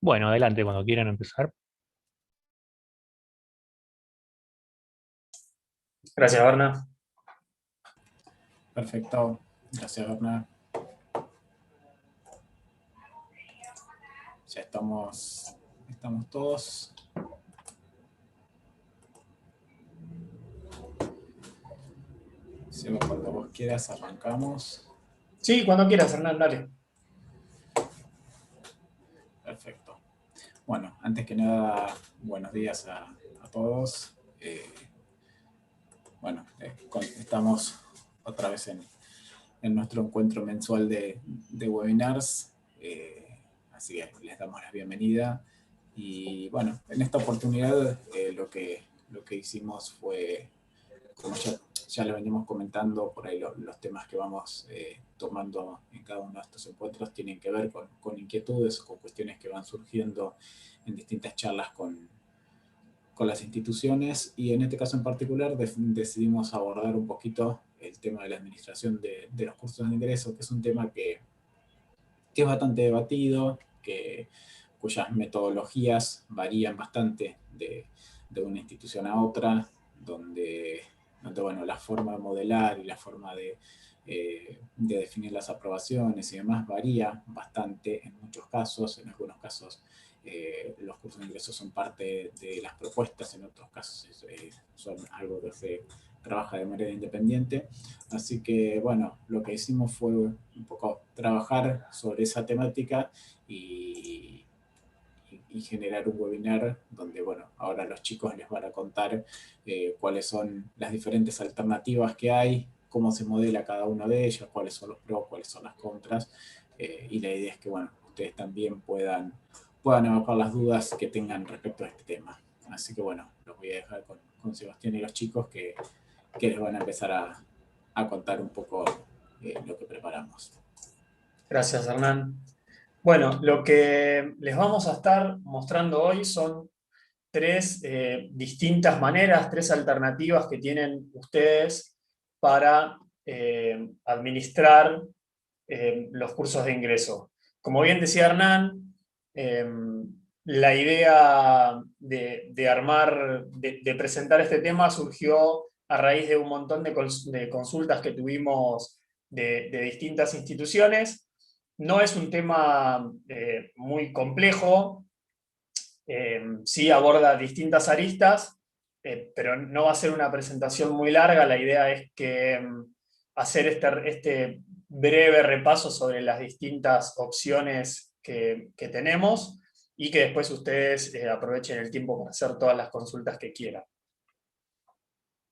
Bueno, adelante cuando quieran empezar. Gracias, Berna. Perfecto, gracias Bernard. Ya estamos todos. Seba, cuando vos quieras arrancamos. Sí, cuando quieras, Hernán, dale. Perfecto. Bueno, antes que nada, buenos días a todos. Estamos otra vez en nuestro encuentro mensual de webinars. Así que les damos la bienvenida. Y bueno, en esta oportunidad lo que hicimos fue, como ya lo venimos comentando, por ahí los temas que vamos tomando en cada uno de estos encuentros tienen que ver con inquietudes, con cuestiones que van surgiendo en distintas charlas con las instituciones, y en este caso en particular decidimos abordar un poquito el tema de la administración de los cursos de ingreso, que es un tema que es bastante debatido, cuyas metodologías varían bastante de una institución a otra, donde bueno, la forma de modelar y la forma de definir las aprobaciones y demás varía bastante en muchos casos. En algunos casos los cursos de ingreso son parte de las propuestas, en otros casos son algo que se trabaja de manera independiente. Así que, bueno, lo que hicimos fue un poco trabajar sobre esa temática y generar un webinar donde, bueno, ahora los chicos les van a contar cuáles son las diferentes alternativas que hay, cómo se modela cada una de ellas, cuáles son los pros, cuáles son las contras, y la idea es que, bueno, ustedes también puedan evacuar las dudas que tengan respecto a este tema. Así que, bueno, los voy a dejar con Sebastián y los chicos que les van a empezar a contar un poco lo que preparamos. Gracias, Hernán. Bueno, lo que les vamos a estar mostrando hoy son tres distintas maneras, tres alternativas que tienen ustedes para administrar los cursos de ingreso. Como bien decía Hernán, la idea de armar, de presentar este tema surgió a raíz de un montón de consultas que tuvimos de distintas instituciones. No es un tema muy complejo, sí aborda distintas aristas, pero no va a ser una presentación muy larga. La idea es que hacer este breve repaso sobre las distintas opciones que tenemos y que después ustedes aprovechen el tiempo para hacer todas las consultas que quieran.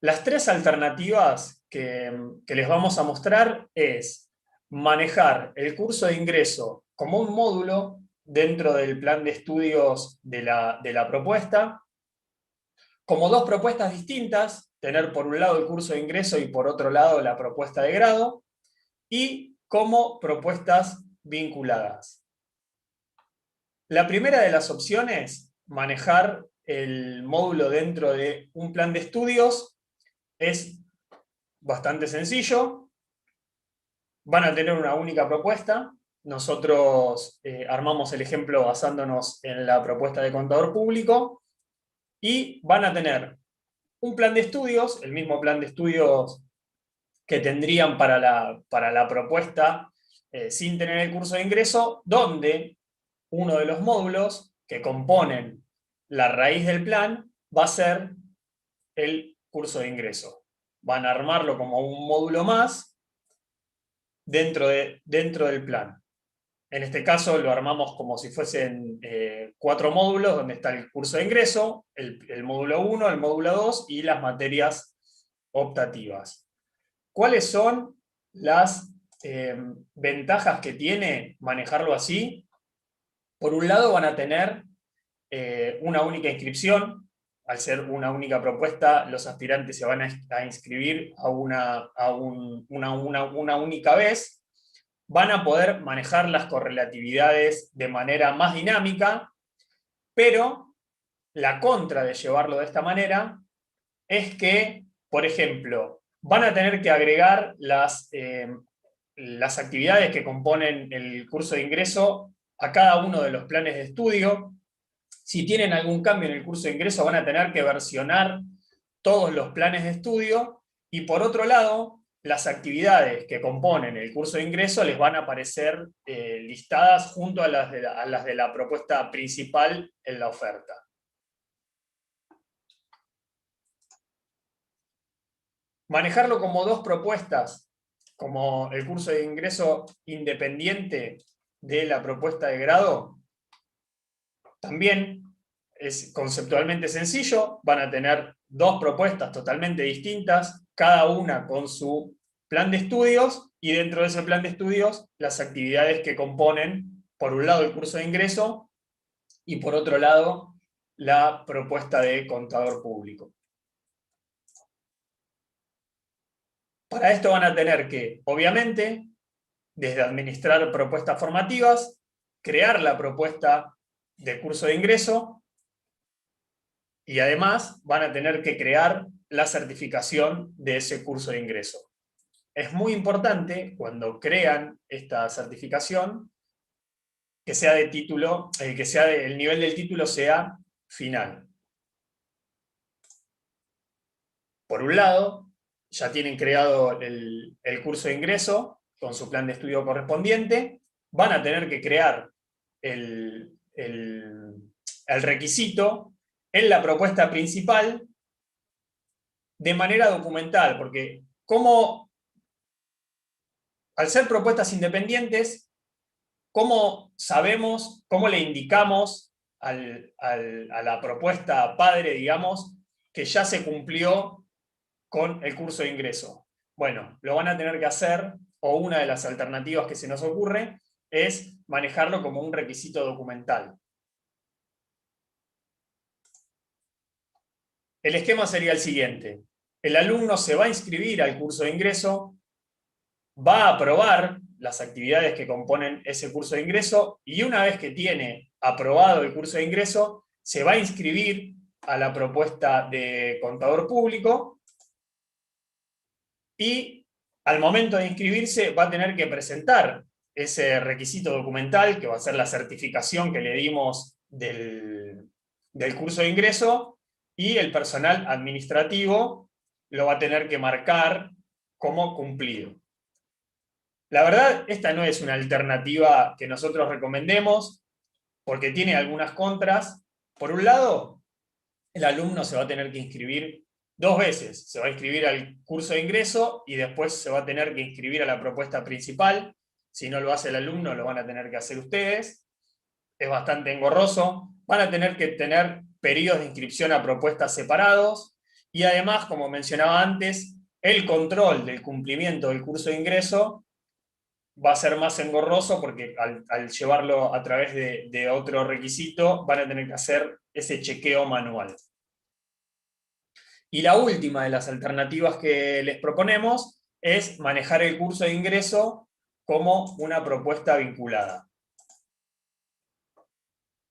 Las tres alternativas que les vamos a mostrar es manejar el curso de ingreso como un módulo dentro del plan de estudios de la propuesta, como dos propuestas distintas, tener por un lado el curso de ingreso y por otro lado la propuesta de grado, y como propuestas vinculadas. La primera de las opciones, manejar el módulo dentro de un plan de estudios, es bastante sencillo. Van a tener una única propuesta. Nosotros armamos el ejemplo basándonos en la propuesta de contador público, y van a tener un plan de estudios, el mismo plan de estudios que tendrían para la propuesta sin tener el curso de ingreso, donde uno de los módulos que componen la raíz del plan va a ser el curso de ingreso. Van a armarlo como un módulo más dentro del plan. En este caso lo armamos como si fuesen 4 módulos, donde está el curso de ingreso, el módulo 1, el módulo 2 y las materias optativas. ¿Cuáles son las ventajas que tiene manejarlo así? Por un lado van a tener una única inscripción. Al ser una única propuesta, los aspirantes se van a inscribir a una única vez. Van a poder manejar las correlatividades de manera más dinámica, pero la contra de llevarlo de esta manera es que, por ejemplo, van a tener que agregar las actividades que componen el curso de ingreso a cada uno de los planes de estudio. Si tienen algún cambio en el curso de ingreso, van a tener que versionar todos los planes de estudio, y por otro lado, las actividades que componen el curso de ingreso les van a aparecer listadas junto a las de la propuesta principal en la oferta. Manejarlo como dos propuestas, como el curso de ingreso independiente de la propuesta de grado, también es conceptualmente sencillo. Van a tener dos propuestas totalmente distintas, cada una con su plan de estudios, y dentro de ese plan de estudios las actividades que componen, por un lado el curso de ingreso, y por otro lado la propuesta de contador público. Para esto van a tener que, obviamente, desde administrar propuestas formativas, crear la propuesta de curso de ingreso, y además van a tener que crear la certificación de ese curso de ingreso. Es muy importante, cuando crean esta certificación, que sea de título, el nivel del título sea final. Por un lado, ya tienen creado el curso de ingreso con su plan de estudio correspondiente, van a tener que crear el requisito en la propuesta principal de manera documental, porque al ser propuestas independientes, ¿cómo sabemos, cómo le indicamos a la propuesta padre, digamos, que ya se cumplió con el curso de ingreso? Bueno, lo van a tener que hacer, o una de las alternativas que se nos ocurre es manejarlo como un requisito documental. El esquema sería el siguiente: el alumno se va a inscribir al curso de ingreso, va a aprobar las actividades que componen ese curso de ingreso, y una vez que tiene aprobado el curso de ingreso, se va a inscribir a la propuesta de contador público, y al momento de inscribirse va a tener que presentar ese requisito documental, que va a ser la certificación que le dimos del curso de ingreso, y el personal administrativo lo va a tener que marcar como cumplido. La verdad, esta no es una alternativa que nosotros recomendemos, porque tiene algunas contras. Por un lado, el alumno se va a tener que inscribir 2 veces. Se va a inscribir al curso de ingreso y después se va a tener que inscribir a la propuesta principal. Si no lo hace el alumno, lo van a tener que hacer ustedes. Es bastante engorroso. Van a tener que tener periodos de inscripción a propuestas separados, y además, como mencionaba antes, el control del cumplimiento del curso de ingreso va a ser más engorroso, porque al llevarlo a través de otro requisito van a tener que hacer ese chequeo manual. Y la última de las alternativas que les proponemos es manejar el curso de ingreso como una propuesta vinculada.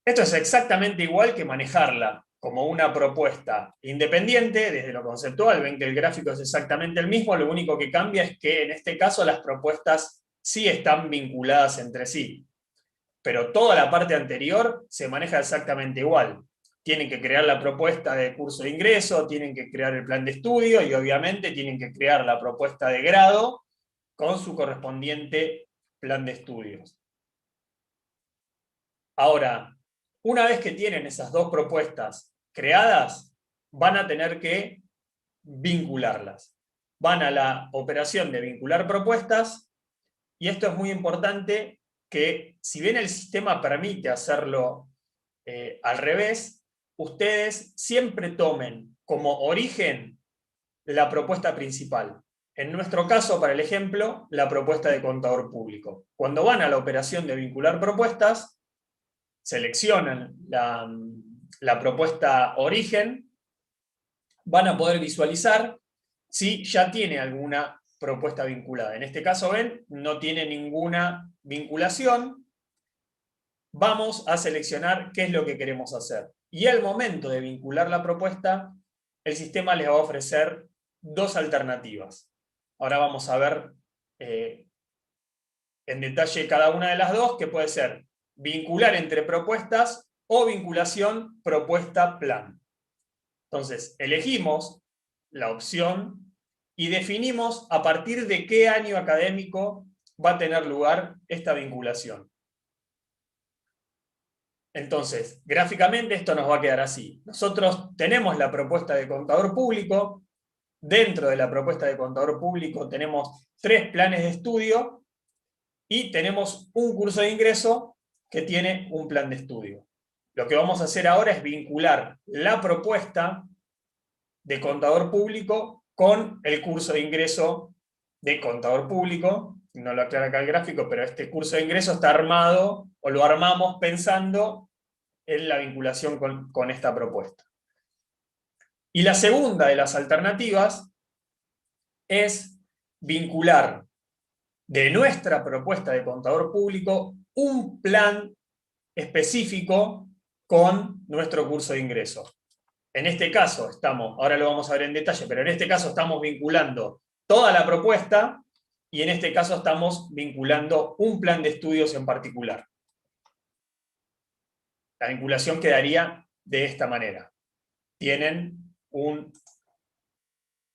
Esto es exactamente igual que manejarla como una propuesta independiente. Desde lo conceptual ven que el gráfico es exactamente el mismo, lo único que cambia es que en este caso las propuestas sí están vinculadas entre sí, pero toda la parte anterior se maneja exactamente igual. Tienen que crear la propuesta de curso de ingreso, tienen que crear el plan de estudio, y obviamente tienen que crear la propuesta de grado con su correspondiente plan de estudios. Ahora, una vez que tienen esas dos propuestas creadas, van a tener que vincularlas. Van a la operación de vincular propuestas, y esto es muy importante, que si bien el sistema permite hacerlo al revés, ustedes siempre tomen como origen la propuesta principal. En nuestro caso, para el ejemplo, la propuesta de contador público. Cuando van a la operación de vincular propuestas, seleccionan la propuesta origen, van a poder visualizar si ya tiene alguna propuesta vinculada. En este caso, ven, no tiene ninguna vinculación. Vamos a seleccionar qué es lo que queremos hacer. Y al momento de vincular la propuesta, el sistema les va a ofrecer 2 alternativas. Ahora vamos a ver en detalle cada una de las dos, que puede ser vincular entre propuestas o vinculación propuesta-plan. Entonces, elegimos la opción y definimos a partir de qué año académico va a tener lugar esta vinculación. Entonces, gráficamente esto nos va a quedar así. Nosotros tenemos la propuesta de contador público. Dentro de la propuesta de contador público tenemos 3 planes de estudio y tenemos un curso de ingreso que tiene un plan de estudio. Lo que vamos a hacer ahora es vincular la propuesta de contador público con el curso de ingreso de contador público. No lo aclara acá el gráfico, pero este curso de ingreso está armado, o lo armamos pensando en la vinculación con esta propuesta. Y la segunda de las alternativas es vincular de nuestra propuesta de contador público un plan específico con nuestro curso de ingreso. En este caso estamos, ahora lo vamos a ver en detalle, pero en este caso estamos vinculando toda la propuesta y en este caso estamos vinculando un plan de estudios en particular. La vinculación quedaría de esta manera. Tienen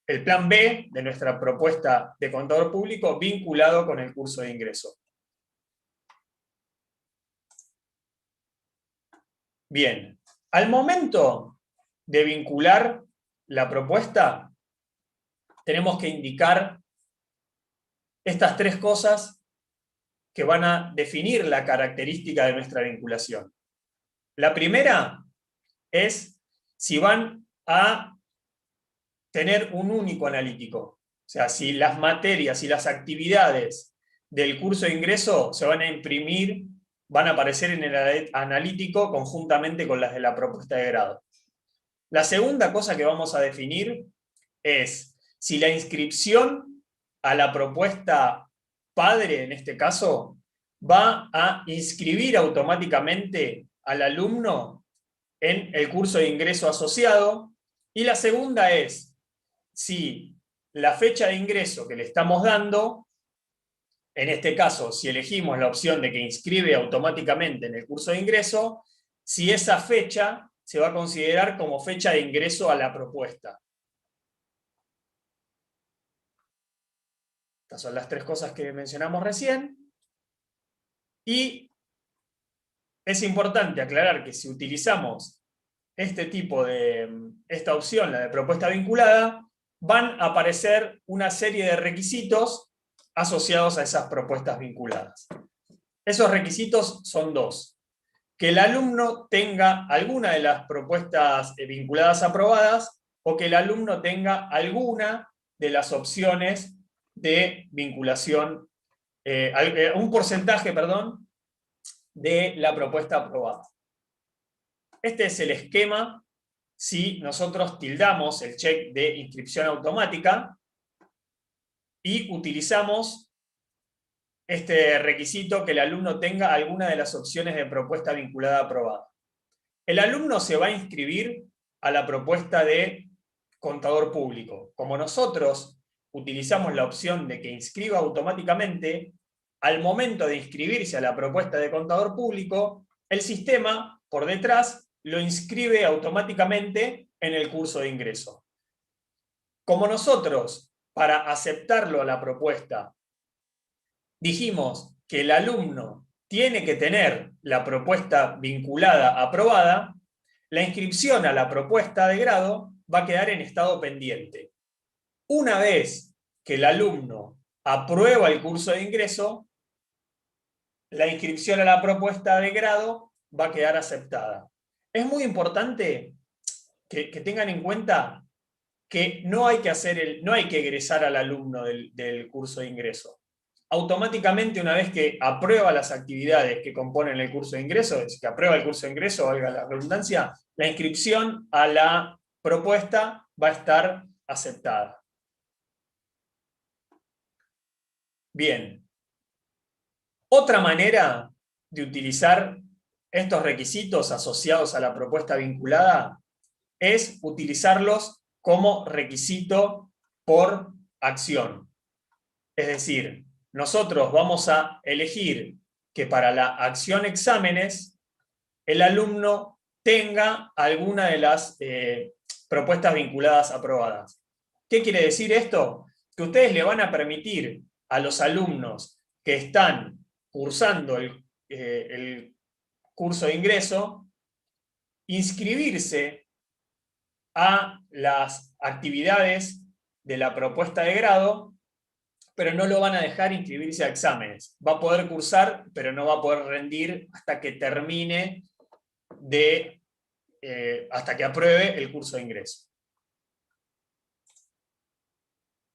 el plan B de nuestra propuesta de contador público vinculado con el curso de ingreso. Bien, al momento de vincular la propuesta, tenemos que indicar estas 3 cosas que van a definir la característica de nuestra vinculación. La primera es si van a tener un único analítico. O sea, si las materias y las actividades del curso de ingreso se van a imprimir, van a aparecer en el analítico conjuntamente con las de la propuesta de grado. La segunda cosa que vamos a definir es si la inscripción a la propuesta padre, en este caso, va a inscribir automáticamente al alumno en el curso de ingreso asociado. Y la segunda es si la fecha de ingreso que le estamos dando, en este caso, si elegimos la opción de que inscribe automáticamente en el curso de ingreso, si esa fecha se va a considerar como fecha de ingreso a la propuesta. Estas son las 3 cosas que mencionamos recién. Y es importante aclarar que si utilizamos esta opción, la de propuesta vinculada, van a aparecer una serie de requisitos asociados a esas propuestas vinculadas. Esos requisitos son 2. Que el alumno tenga alguna de las propuestas vinculadas aprobadas o que el alumno tenga alguna de las opciones de vinculación, un porcentaje, perdón, de la propuesta aprobada. Este es el esquema si nosotros tildamos el check de inscripción automática y utilizamos este requisito que el alumno tenga alguna de las opciones de propuesta vinculada aprobada. El alumno se va a inscribir a la propuesta de contador público. Como nosotros utilizamos la opción de que inscriba automáticamente, al momento de inscribirse a la propuesta de contador público, el sistema, por detrás, lo inscribe automáticamente en el curso de ingreso. Como nosotros, para aceptarlo a la propuesta, dijimos que el alumno tiene que tener la propuesta vinculada aprobada, la inscripción a la propuesta de grado va a quedar en estado pendiente. Una vez que el alumno aprueba el curso de ingreso, la inscripción a la propuesta de grado va a quedar aceptada. Es muy importante que tengan en cuenta que no hay que egresar al alumno del curso de ingreso. Automáticamente, una vez que aprueba las actividades que componen el curso de ingreso, es decir, que aprueba el curso de ingreso, valga la redundancia, la inscripción a la propuesta va a estar aceptada. Bien. Otra manera de utilizar estos requisitos asociados a la propuesta vinculada es utilizarlos como requisito por acción. Es decir, nosotros vamos a elegir que para la acción exámenes el alumno tenga alguna de las propuestas vinculadas aprobadas. ¿Qué quiere decir esto? Que ustedes le van a permitir a los alumnos que están cursando el curso de ingreso inscribirse a las actividades de la propuesta de grado, pero no lo van a dejar inscribirse a exámenes. Va a poder cursar, pero no va a poder rendir hasta que termine hasta que apruebe el curso de ingreso.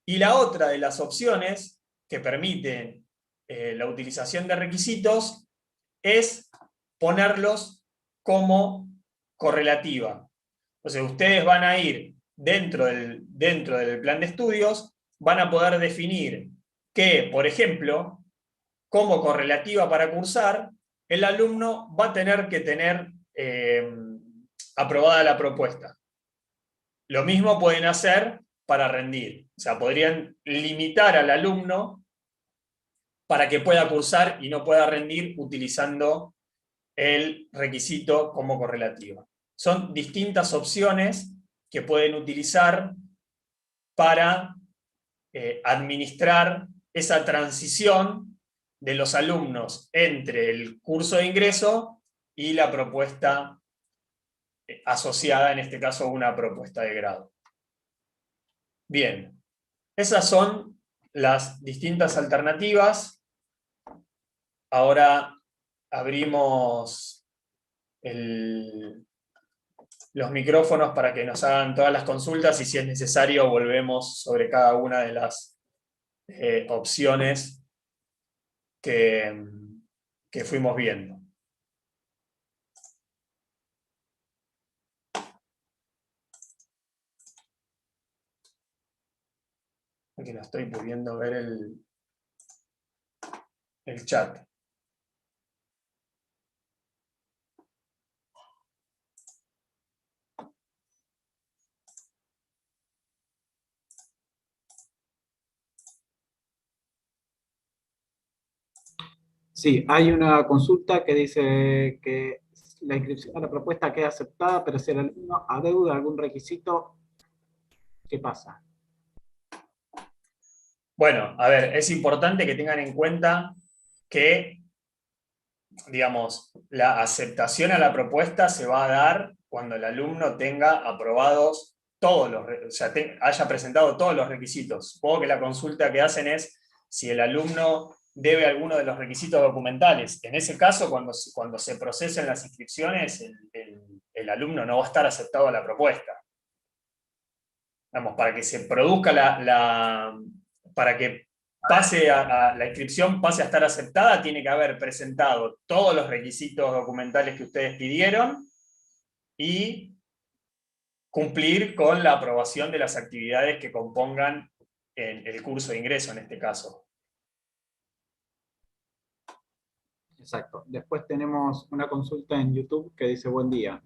Y la otra de las opciones que permiten la utilización de requisitos es ponerlos como correlativa. Entonces ustedes van a ir dentro del plan de estudios, van a poder definir que, por ejemplo, como correlativa para cursar, el alumno va a tener que tener aprobada la propuesta. Lo mismo pueden hacer para rendir. O sea, podrían limitar al alumno para que pueda cursar y no pueda rendir utilizando el requisito como correlativa. Son distintas opciones que pueden utilizar para administrar esa transición de los alumnos entre el curso de ingreso y la propuesta asociada, en este caso una propuesta de grado. Bien, esas son las distintas alternativas. Ahora abrimos los micrófonos para que nos hagan todas las consultas y si es necesario volvemos sobre cada una de las opciones que fuimos viendo. Aquí no estoy pudiendo ver el chat. Sí, hay una consulta que dice que la inscripción a la propuesta queda aceptada, pero si el alumno adeuda algún requisito, ¿qué pasa? Bueno, a ver, es importante que tengan en cuenta que, digamos, la aceptación a la propuesta se va a dar cuando el alumno tenga aprobados todos los, o sea, haya presentado todos los requisitos. Supongo que la consulta que hacen es si el alumno debe alguno de los requisitos documentales. En ese caso, cuando se procesen las inscripciones, el alumno no va a estar aceptado a la propuesta. Vamos, para que se produzca para que pase a la inscripción pase a estar aceptada, tiene que haber presentado todos los requisitos documentales que ustedes pidieron y cumplir con la aprobación de las actividades que compongan el curso de ingreso en este caso. Exacto. Después tenemos una consulta en YouTube que dice: buen día.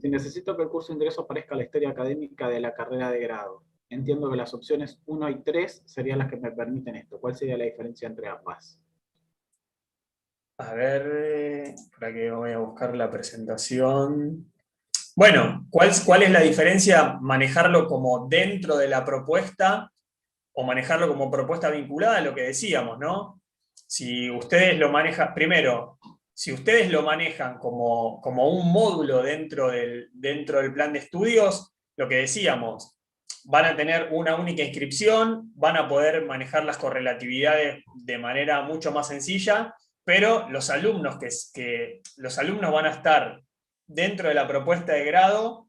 Si necesito que el curso de ingreso aparezca la historia académica de la carrera de grado, entiendo que las opciones 1 y 3 serían las que me permiten esto. ¿Cuál sería la diferencia entre ambas? A ver, para que voy a buscar la presentación. Bueno, ¿cuál es la diferencia? ¿Manejarlo como dentro de la propuesta o manejarlo como propuesta vinculada a lo que decíamos, ¿no? Si ustedes lo manejan, primero, si ustedes lo manejan como un módulo dentro del plan de estudios, lo que decíamos, van a tener una única inscripción, van a poder manejar las correlatividades de manera mucho más sencilla, pero los alumnos van a estar dentro de la propuesta de grado.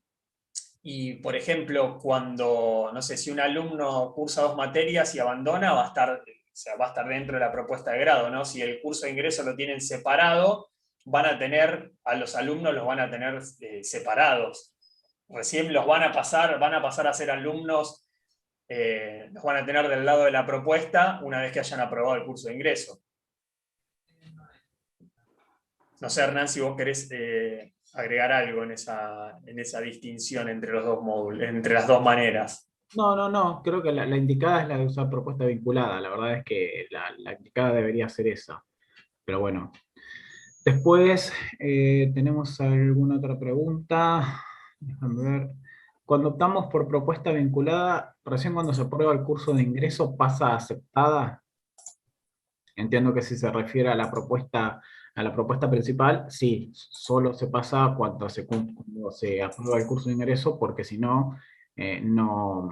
Y, por ejemplo, cuando, no sé, si un alumno cursa 2 materias y abandona, va a estar dentro de la propuesta de grado, ¿no? Si el curso de ingreso lo tienen separado, a los alumnos los van a tener separados. Recién los van a pasar a ser alumnos, los van a tener del lado de la propuesta una vez que hayan aprobado el curso de ingreso. No sé, Hernán, si vos querés agregar algo en esa distinción entre los dos módulos, entre las dos maneras. No, creo que la indicada es la de usar propuesta vinculada. La verdad es que la indicada debería ser esa. Pero bueno, Después tenemos alguna otra pregunta. Déjame ver. Cuando optamos por propuesta vinculada, recién cuando se aprueba el curso de ingreso pasa a aceptada. Entiendo que si se refiere a la propuesta principal, sí, solo se pasa cuando se aprueba el curso de ingreso, porque si no, no...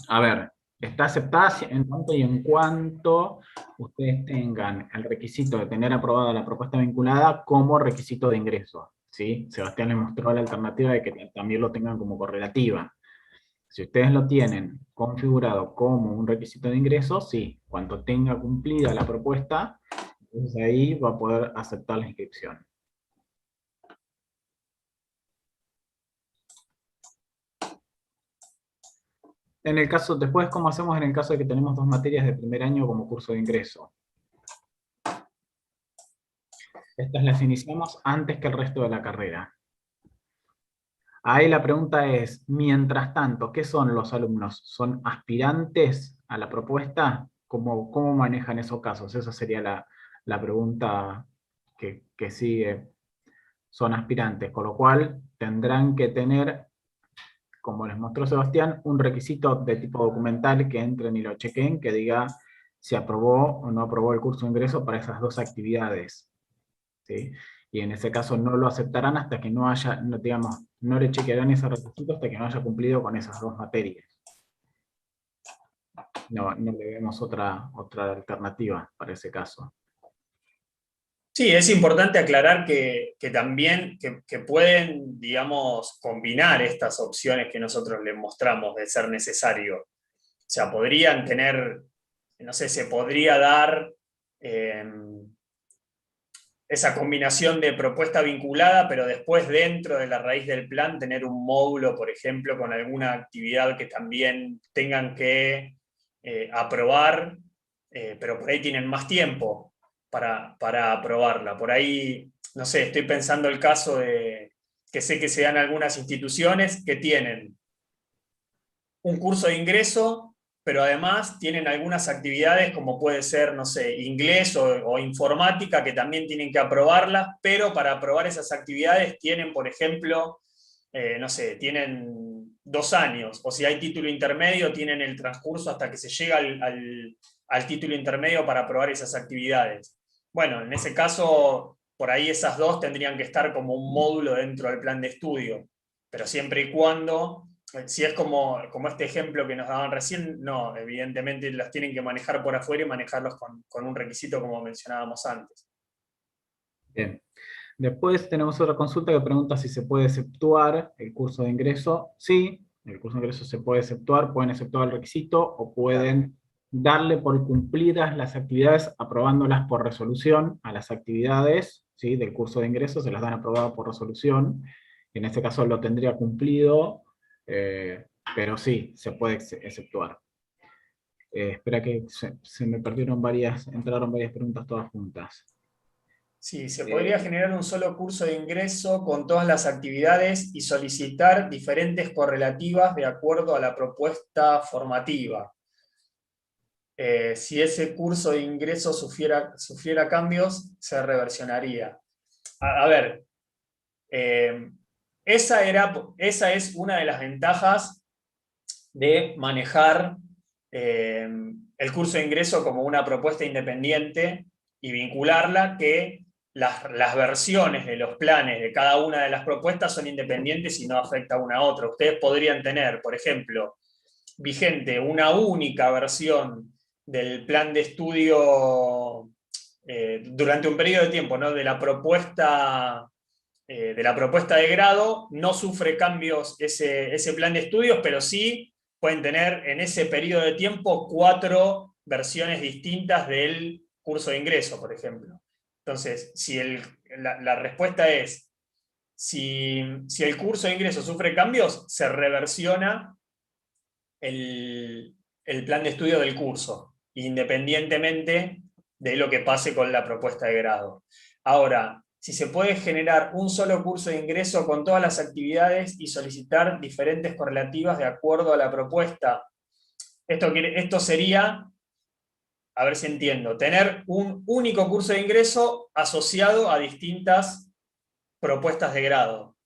A ver, está aceptada en tanto y en cuanto ustedes tengan el requisito de tener aprobada la propuesta vinculada como requisito de ingreso, ¿sí? Sebastián les mostró la alternativa de que también lo tengan como correlativa. Si ustedes lo tienen configurado como un requisito de ingreso, sí, cuando tenga cumplida la propuesta, entonces ahí va a poder aceptar la inscripción. En el caso, después, ¿cómo hacemos en el caso de que tenemos 2 materias de primer año como curso de ingreso? Estas las iniciamos antes que el resto de la carrera. Ahí la pregunta es, mientras tanto, ¿qué son los alumnos? ¿Son aspirantes a la propuesta? ¿Cómo manejan esos casos? Esa sería la pregunta que sigue. Son aspirantes, con lo cual tendrán que tener, como les mostró Sebastián, un requisito de tipo documental que entren y lo chequen, que diga si aprobó o no aprobó el curso de ingreso para esas 2 actividades, ¿sí? Y en ese caso no lo aceptarán hasta que no haya, digamos, no le chequearán ese requisito hasta que no haya cumplido con esas 2 materias. No le vemos otra alternativa para ese caso. Sí, es importante aclarar que también que pueden, digamos, combinar estas opciones que nosotros les mostramos de ser necesario. O sea, podrían tener, no sé, se podría dar esa combinación de propuesta vinculada, pero después dentro de la raíz del plan tener un módulo, por ejemplo, con alguna actividad que también tengan que aprobar, pero por ahí tienen más tiempo para aprobarla. Por ahí, no sé, estoy pensando el caso de que sé que se dan algunas instituciones que tienen un curso de ingreso, pero además tienen algunas actividades como puede ser, no sé, inglés o informática, que también tienen que aprobarlas, pero para aprobar esas actividades tienen, por ejemplo, no sé, tienen 2 años, o si hay título intermedio, tienen el transcurso hasta que se llega al título intermedio para aprobar esas actividades. Bueno, en ese caso, por ahí esas 2 tendrían que estar como un módulo dentro del plan de estudio, pero siempre y cuando, si es como este ejemplo que nos daban recién, no, evidentemente las tienen que manejar por afuera y manejarlos con un requisito como mencionábamos antes. Bien. Después tenemos otra consulta que pregunta si se puede exceptuar el curso de ingreso. Sí, el curso de ingreso se puede exceptuar, pueden exceptuar el requisito o pueden darle por cumplidas las actividades aprobándolas por resolución a las actividades, ¿sí?, del curso de ingreso, se las dan aprobadas por resolución. En este caso lo tendría cumplido, pero sí, se puede exceptuar. Espera que se me perdieron entraron varias preguntas todas juntas. Sí, se podría generar un solo curso de ingreso con todas las actividades y solicitar diferentes correlativas de acuerdo a la propuesta formativa. Si ese curso de ingreso sufriera cambios, se reversionaría. A ver, esa es una de las ventajas de manejar el curso de ingreso como una propuesta independiente y vincularla, que las versiones de los planes de cada una de las propuestas son independientes y no afecta una a otra. Ustedes podrían tener, por ejemplo, vigente una única versión del plan de estudio durante un periodo de tiempo, ¿no?, de la propuesta de grado. No sufre cambios ese plan de estudios, pero sí pueden tener en ese periodo de tiempo 4 versiones distintas del curso de ingreso, por ejemplo. Entonces, si la respuesta es, si el curso de ingreso sufre cambios, se reversiona el plan de estudio del curso, independientemente de lo que pase con la propuesta de grado. Ahora, si se puede generar un solo curso de ingreso con todas las actividades y solicitar diferentes correlativas de acuerdo a la propuesta, esto sería a ver si entiendo, tener un único curso de ingreso asociado a distintas propuestas de grado.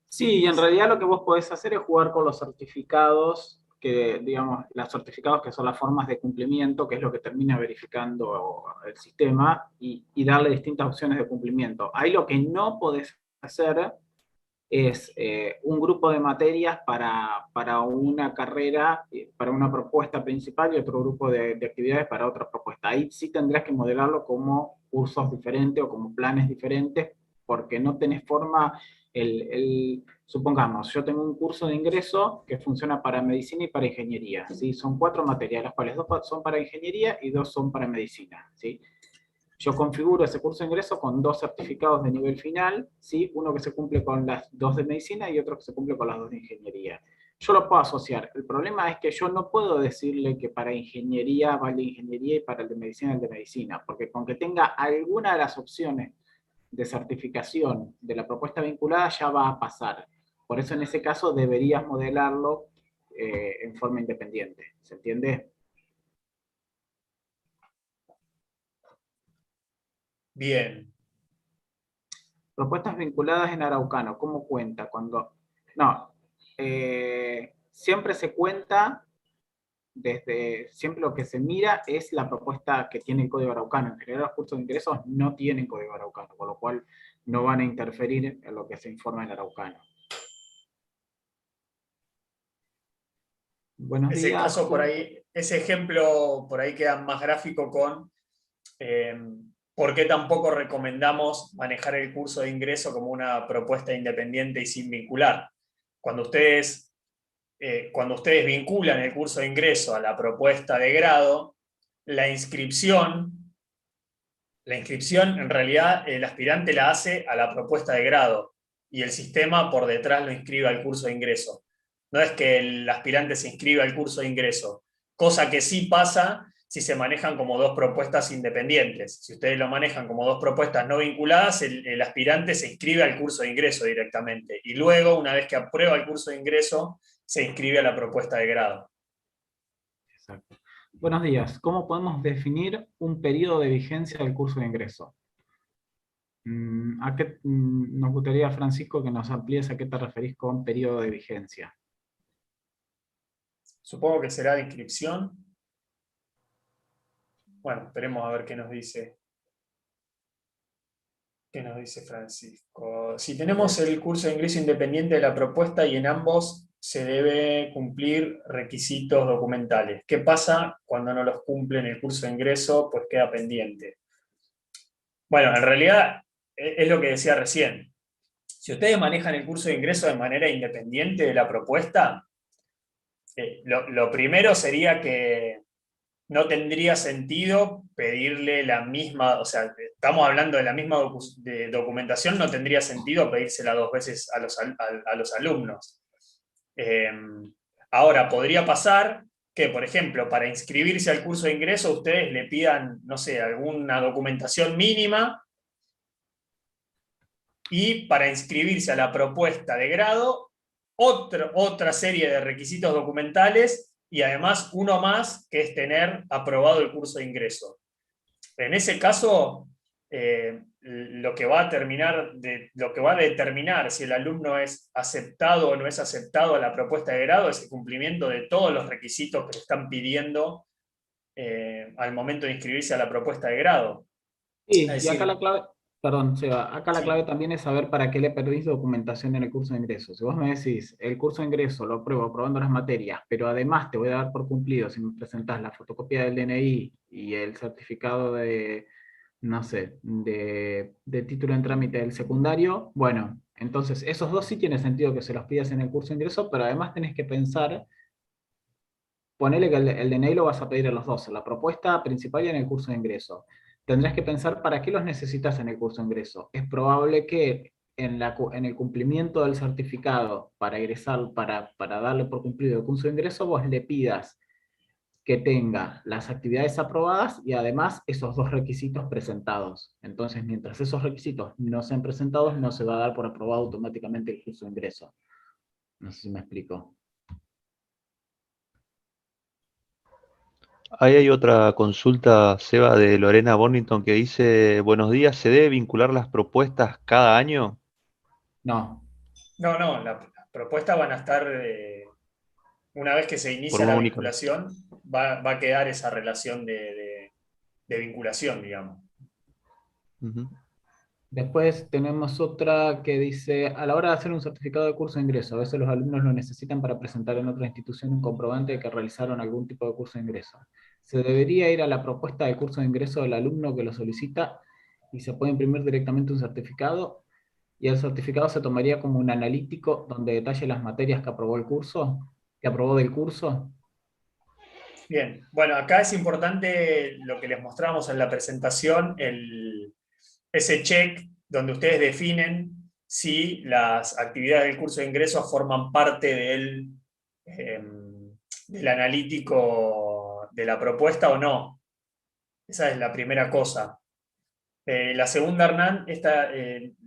Sí, y en realidad lo que vos podés hacer es jugar con los certificados, que digamos, los certificados que son las formas de cumplimiento, que es lo que termina verificando el sistema, y darle distintas opciones de cumplimiento. Ahí lo que no podés hacer es un grupo de materias para una carrera, para una propuesta principal, y otro grupo de actividades para otra propuesta. Ahí sí tendrás que modelarlo como cursos diferentes o como planes diferentes, porque no tenés forma, supongamos, yo tengo un curso de ingreso que funciona para medicina y para ingeniería, ¿sí? Son 4 materias, las cuales 2 son para ingeniería y 2 son para medicina, ¿sí? Yo configuro ese curso de ingreso con 2 certificados de nivel final, ¿sí? Uno que se cumple con las 2 de medicina y otro que se cumple con las 2 de ingeniería. Yo lo puedo asociar. El problema es que yo no puedo decirle que para ingeniería va el de ingeniería y para el de medicina, porque con que tenga alguna de las opciones de certificación de la propuesta vinculada ya va a pasar. Por eso en ese caso deberías modelarlo en forma independiente. ¿Se entiende? Bien. Propuestas vinculadas en Araucano, ¿cómo cuenta? No, siempre se cuenta, siempre lo que se mira es la propuesta que tiene el código araucano. En general los cursos de ingresos no tienen código araucano, con lo cual no van a interferir en lo que se informa en araucano. Buenos Ese días. caso por ahí, ese ejemplo por ahí queda más gráfico con por qué tampoco recomendamos manejar el curso de ingreso como una propuesta independiente y sin vincular. Cuando ustedes vinculan el curso de ingreso a la propuesta de grado, la inscripción en realidad el aspirante la hace a la propuesta de grado y el sistema por detrás lo inscribe al curso de ingreso. No es que el aspirante se inscribe al curso de ingreso, cosa que sí pasa si se manejan como 2 propuestas independientes. Si ustedes lo manejan como 2 propuestas no vinculadas, el aspirante se inscribe al curso de ingreso directamente y luego, una vez que aprueba el curso de ingreso, se inscribe a la propuesta de grado. Exacto. Buenos días. ¿Cómo podemos definir un periodo de vigencia del curso de ingreso? Nos gustaría, Francisco, que nos amplíes a qué te referís con periodo de vigencia. Supongo que será de inscripción. Bueno, esperemos a ver qué nos dice. ¿Qué nos dice Francisco? Si tenemos el curso de ingreso independiente de la propuesta y en ambos se debe cumplir requisitos documentales. ¿Qué pasa cuando no los cumple en el curso de ingreso? Pues queda pendiente. Bueno, en realidad es lo que decía recién. Si ustedes manejan el curso de ingreso de manera independiente de la propuesta, lo primero sería que no tendría sentido pedirle la misma, o sea, estamos hablando de la misma documentación, no tendría sentido pedírsela 2 veces a los alumnos. Ahora, podría pasar que, por ejemplo, para inscribirse al curso de ingreso, ustedes le pidan, no sé, alguna documentación mínima, y para inscribirse a la propuesta de grado, otra serie de requisitos documentales, y además uno más, que es tener aprobado el curso de ingreso. En ese caso, lo que va a determinar si el alumno es aceptado o no es aceptado a la propuesta de grado es el cumplimiento de todos los requisitos que le están pidiendo al momento de inscribirse a la propuesta de grado. Sí, Es y acá decir, la clave, perdón, Seba, acá la sí. clave también es saber para qué le perdís documentación en el curso de ingreso. Si vos me decís, el curso de ingreso lo apruebo aprobando las materias, pero además te voy a dar por cumplido si me presentás la fotocopia del DNI y el certificado de, no sé, de título en trámite del secundario, bueno, entonces esos 2 sí tiene sentido que se los pidas en el curso de ingreso, pero además tenés que pensar, ponele que el DNI lo vas a pedir a los 2, en la propuesta principal y en el curso de ingreso. Tendrás que pensar para qué los necesitas en el curso de ingreso. Es probable que en el cumplimiento del certificado para egresar, para darle por cumplido el curso de ingreso, vos le pidas que tenga las actividades aprobadas y además esos 2 requisitos presentados. Entonces, mientras esos requisitos no sean presentados, no se va a dar por aprobado automáticamente el curso de ingreso. No sé si me explico. Ahí hay otra consulta, Seba, de Lorena Bonington, que dice, buenos días, ¿se debe vincular las propuestas cada año? No, No, las propuestas van a estar, una vez que se Por inicia una la única vez. vinculación, va a quedar esa relación de vinculación, digamos. Ujú. después tenemos otra que dice, a la hora de hacer un certificado de curso de ingreso, a veces los alumnos lo necesitan para presentar en otra institución un comprobante de que realizaron algún tipo de curso de ingreso. ¿Se debería ir a la propuesta de curso de ingreso del alumno que lo solicita y se puede imprimir directamente un certificado? ¿Y el certificado se tomaría como un analítico donde detalle las materias que aprobó el curso, que aprobó del curso? Bien, bueno, acá es importante lo que les mostramos en la presentación, ese check donde ustedes definen si las actividades del curso de ingreso forman parte del analítico de la propuesta o no. Esa es la primera cosa. La segunda, Hernán,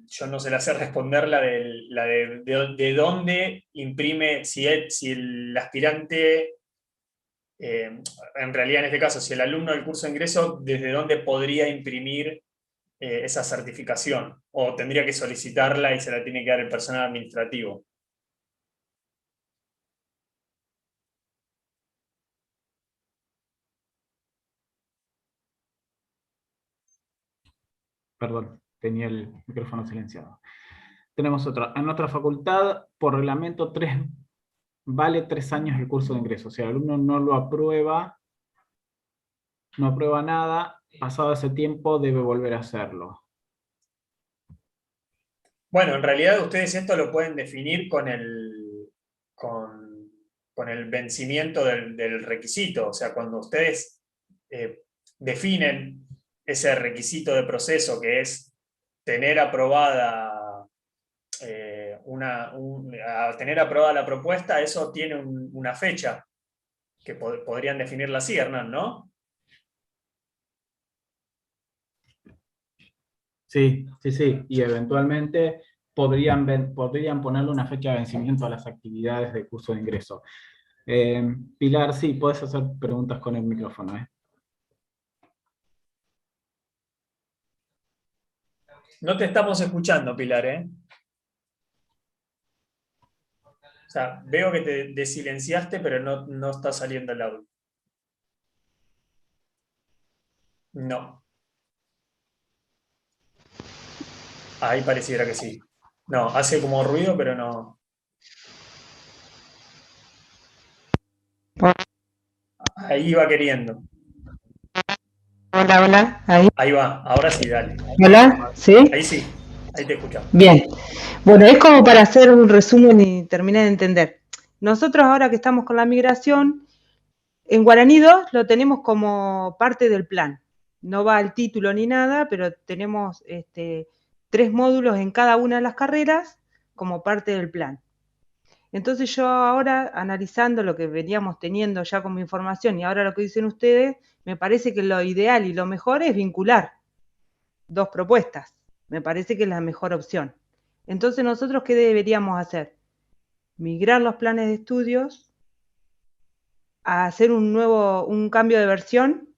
yo no se la sé responder, de dónde imprime, si el aspirante, en realidad en este caso, si el alumno del curso de ingreso, desde dónde podría imprimir esa certificación, o tendría que solicitarla y se la tiene que dar el personal administrativo. Perdón, tenía el micrófono silenciado. Tenemos otra. En otra facultad, por reglamento 3, vale 3 años el curso de ingreso. Si el alumno no lo aprueba, no aprueba nada, pasado ese tiempo debe volver a hacerlo. Bueno, en realidad ustedes esto lo pueden definir con el vencimiento del requisito. O sea, cuando ustedes definen ese requisito de proceso, que es tener aprobada, tener aprobada la propuesta, eso tiene una fecha que podrían definirla así, Hernán, ¿no? Sí, sí, sí. Y eventualmente podrían ponerle una fecha de vencimiento a las actividades de curso de ingreso. Pilar, sí, puedes hacer preguntas con el micrófono. No te estamos escuchando, Pilar, ¿eh? O sea, veo que te desilenciaste, pero no está saliendo el audio. No. Ahí pareciera que sí. No, hace como ruido, pero no. Ahí va queriendo. Hola, hola, ahí. Ahí va, ahora sí, dale. Hola, ¿sí? Ahí sí, ahí te escuchamos. Bien. Bueno, es como para hacer un resumen y terminar de entender. Nosotros ahora que estamos con la migración, en Guaraní 2 lo tenemos como parte del plan. No va al título ni nada, pero tenemos 3 módulos en cada una de las carreras como parte del plan. Entonces yo ahora, analizando lo que veníamos teniendo ya como información y ahora lo que dicen ustedes, me parece que lo ideal y lo mejor es vincular 2 propuestas. Me parece que es la mejor opción. Entonces, ¿nosotros qué deberíamos hacer? Migrar los planes de estudios a hacer un cambio de versión,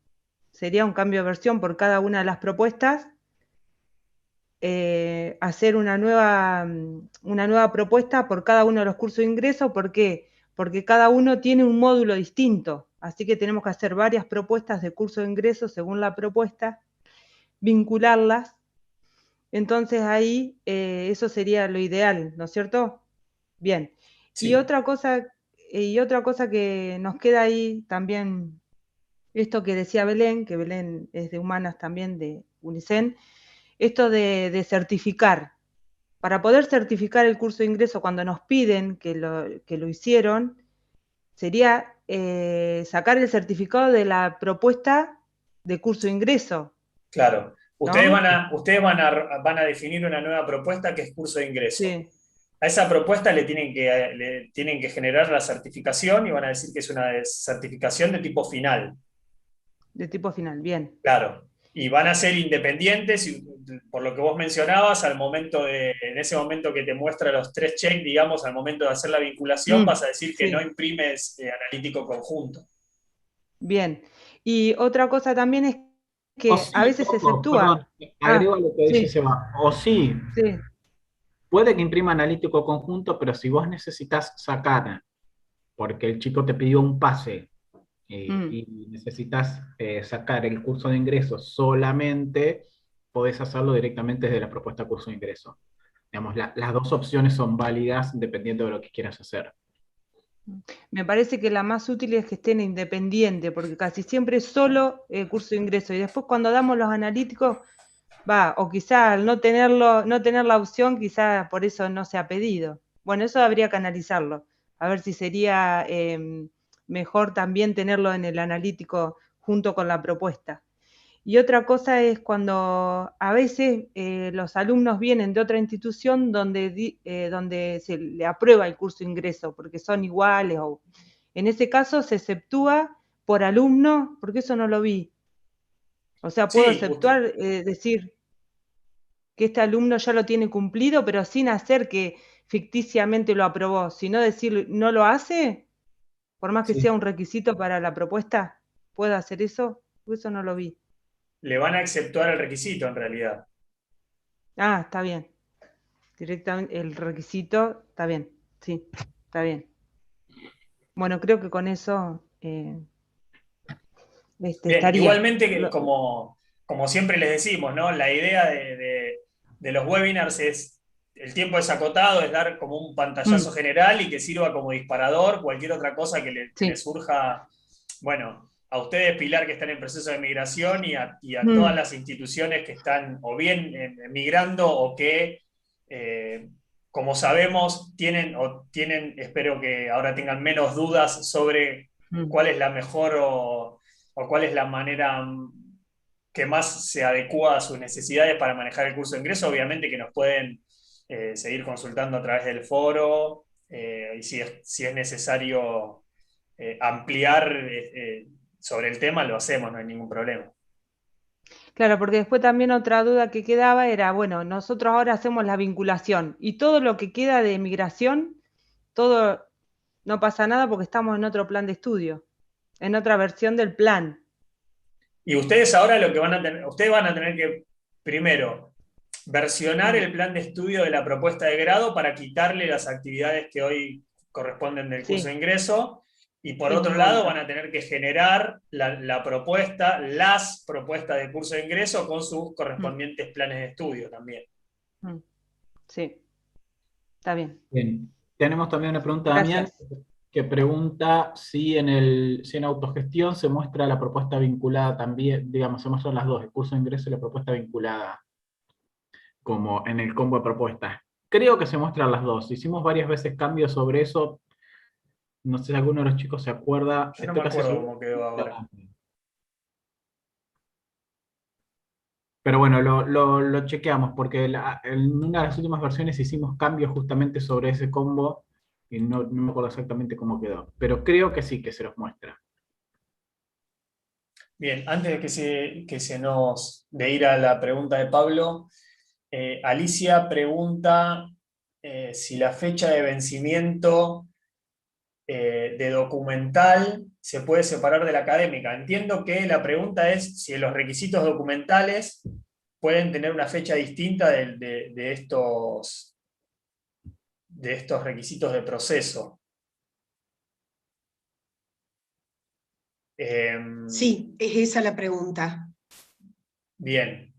sería un cambio de versión por cada una de las propuestas, hacer una nueva propuesta por cada uno de los cursos de ingreso. ¿Por qué? Porque cada uno tiene un módulo distinto, así que tenemos que hacer varias propuestas de curso de ingreso según la propuesta, vincularlas. Entonces ahí eso sería lo ideal, ¿no es cierto? Bien. Sí. Y otra cosa que nos queda ahí también, esto que decía Belén, que Belén es de Humanas también, de UNICEN, esto de certificar. Para poder certificar el curso de ingreso cuando nos piden que lo hicieron, sería sacar el certificado de la propuesta de curso de ingreso. Claro. Ustedes, ¿no? van a definir una nueva propuesta que es curso de ingreso. Sí. A esa propuesta le tienen que generar la certificación y van a decir que es una certificación de tipo final. De tipo final, bien. Claro. Y van a ser independientes, y por lo que vos mencionabas, en ese momento que te muestra los 3 checks, digamos, al momento de hacer la vinculación, vas a decir que sí. no imprimes analítico conjunto. Bien. Y otra cosa también es que O sí, a veces se ojo, exceptúa. perdón, agrego a lo que dice Sí, Seba. O sí, sí. puede que imprima analítico conjunto, pero si vos necesitas sacar, porque el chico te pidió un pase Mm. y necesitas sacar el curso de ingreso solamente, podés hacerlo directamente desde la propuesta curso de ingreso. Digamos, las dos opciones son válidas dependiendo de lo que quieras hacer. Me parece que la más útil es que estén independientes, porque casi siempre es solo el curso de ingreso. Y después cuando damos los analíticos, o quizá al no tener la opción, quizá por eso no se ha pedido. Bueno, eso habría que analizarlo, a ver si sería mejor también tenerlo en el analítico junto con la propuesta. Y otra cosa es cuando a veces los alumnos vienen de otra institución donde se le aprueba el curso de ingreso, porque son iguales, o en ese caso se exceptúa por alumno, porque eso no lo vi. O sea, puedo Sí, usted, exceptuar, decir que este alumno ya lo tiene cumplido, pero sin hacer que ficticiamente lo aprobó, sino decir no lo hace, por más que Sí. sea un requisito para la propuesta, ¿puedo hacer eso? Eso no lo vi. le van a exceptuar el requisito en realidad. Ah, está bien. Directamente el requisito, está bien, sí, está bien. Bueno, creo que con eso Bien, estaría. igualmente, como siempre les decimos, ¿no? La idea de los webinars es, el tiempo es acotado, es dar como un pantallazo Mm, general y que sirva como disparador, cualquier otra cosa que le sí. surja, bueno, a ustedes, Pilar, que están en proceso de migración y a todas Mm, las instituciones que están o bien migrando o que, eh, como sabemos, tienen, espero que ahora tengan menos dudas sobre mm. cuál es la mejor o cuál es la manera que más se adecua a sus necesidades para manejar el curso de ingreso. Obviamente que nos pueden seguir consultando a través del foro y si es necesario ampliar sobre el tema, lo hacemos, no hay ningún problema. Claro, porque después también otra duda que quedaba era, bueno, nosotros ahora hacemos la vinculación y todo lo que queda de migración, todo no pasa nada porque estamos en otro plan de estudio, en otra versión del plan. Y ustedes ahora lo que ustedes van a tener que, primero, versionar Mm, el plan de estudio de la propuesta de grado para quitarle las actividades que hoy corresponden del curso de sí, ingreso. Y por sí, otro muy lado, bonito. van a tener que generar la propuesta, las propuestas de curso de ingreso con sus Mm, correspondientes planes de estudio también. mm, sí, está bien. Bien. Tenemos también una pregunta, Damián, Gracias. que pregunta si en autogestión se muestra la propuesta vinculada también, digamos, se muestran las dos, el curso de ingreso y la propuesta vinculada, como en el combo de propuestas. Creo que se muestran las dos. Hicimos varias veces cambios sobre eso. No sé si alguno de los chicos se acuerda. Yo no Estoy me casi acuerdo seguro. cómo quedó ahora. Pero bueno, lo chequeamos porque en una de las últimas versiones hicimos cambios justamente sobre ese combo y no me acuerdo exactamente cómo quedó. Pero creo que sí que se los muestra. Bien, antes de de ir a la pregunta de Pablo, Alicia pregunta si la fecha de vencimiento de documental se puede separar de la académica. Entiendo que la pregunta es si los requisitos documentales pueden tener una fecha distinta de estos requisitos de proceso. Sí, es esa la pregunta. Bien.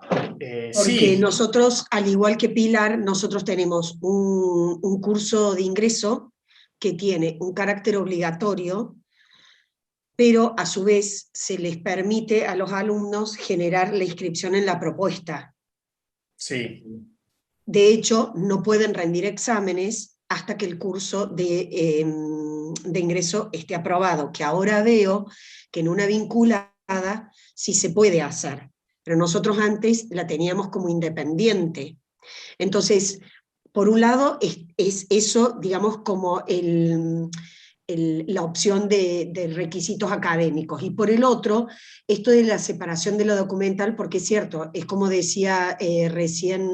Porque Sí, nosotros, al igual que Pilar, nosotros tenemos un curso de ingreso que tiene un carácter obligatorio, pero a su vez se les permite a los alumnos generar la inscripción en la propuesta. sí. De hecho, no pueden rendir exámenes hasta que el curso de ingreso esté aprobado, que ahora veo que en una vinculada sí se puede hacer, pero nosotros antes la teníamos como independiente. Entonces, por un lado es eso, digamos, como la opción de requisitos académicos. Y por el otro, esto de la separación de lo documental, porque es cierto, es como decía recién